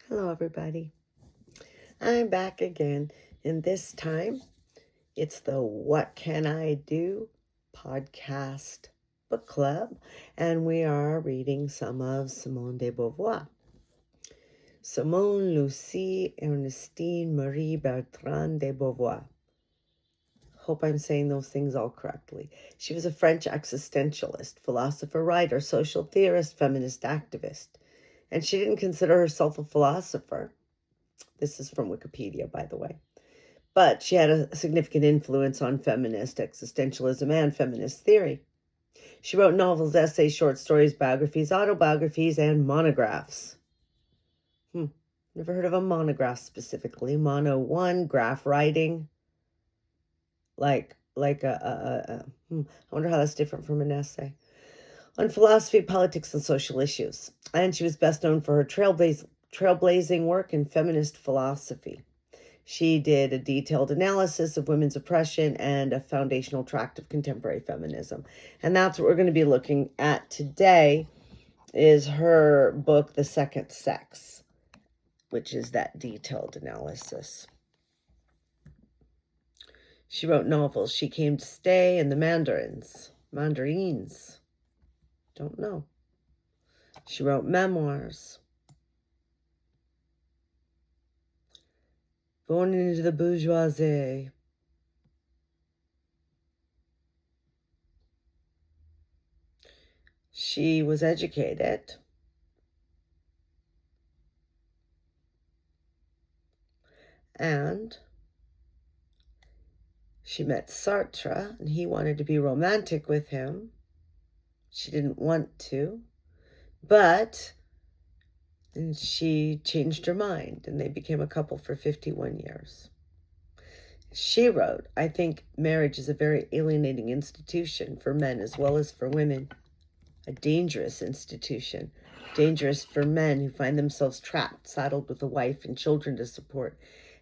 Hello, everybody. I'm back again, and this time it's the What Can I Do podcast book club, and we are reading some of Simone de Beauvoir. Simone Lucie Ernestine Marie Bertrand de Beauvoir. Hope I'm saying those things all correctly. She was a French existentialist, philosopher, writer, social theorist, feminist activist, and she didn't consider herself a philosopher. This is from Wikipedia, by the way. But she had a significant influence on feminist existentialism and feminist theory. She wrote novels, essays, short stories, biographies, autobiographies, and monographs. Never heard of a monograph specifically. Mono, one, graph writing. I wonder how that's different from an essay. On philosophy, politics, and social issues. And she was best known for her trailblazing work in feminist philosophy. She did a detailed analysis of women's oppression and a foundational tract of contemporary feminism. And that's what we're going to be looking at today, is her book, The Second Sex, which is that detailed analysis. She wrote novels, She Came to Stay, and The Mandarins. Don't know. She wrote memoirs. Born into the bourgeoisie. She was educated. And she met Sartre, and he wanted to be romantic with him. She didn't want to, but she changed her mind, and they became a couple for 51 years. She wrote, I think marriage is a very alienating institution for men as well as for women. A dangerous institution. Dangerous for men who find themselves trapped, saddled with a wife and children to support.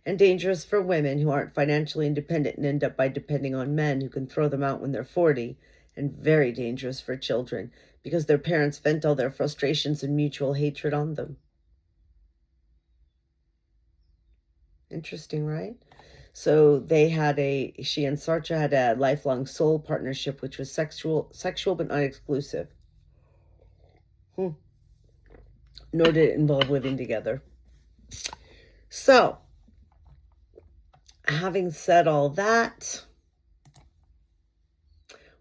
And dangerous for women who aren't financially independent and end up by depending on men who can throw them out when they're 40. And very dangerous for children because their parents vent all their frustrations and mutual hatred on them. Interesting, right? So she and Sartre had a lifelong soul partnership, which was sexual but not exclusive. Nor did it involve living together. So, having said all that,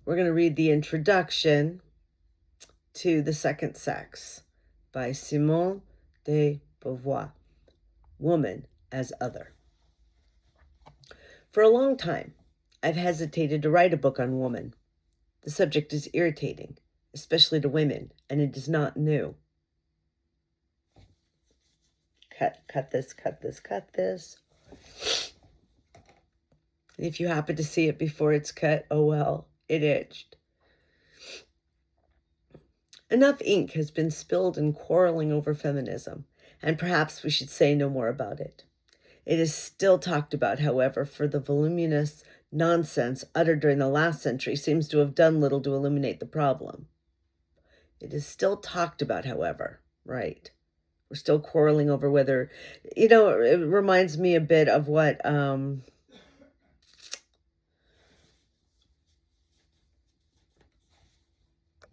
we're going to read the introduction to The Second Sex by Simone de Beauvoir, Woman as Other. For a long time, I've hesitated to write a book on woman. The subject is irritating, especially to women, and it is not new. Cut this. If you happen to see it before it's cut, oh well, it itched. Enough ink has been spilled in quarreling over feminism, and perhaps we should say no more about it. It is still talked about, however, for the voluminous nonsense uttered during the last century seems to have done little to eliminate the problem. It is still talked about, however, right? We're still quarreling over whether, it reminds me a bit of what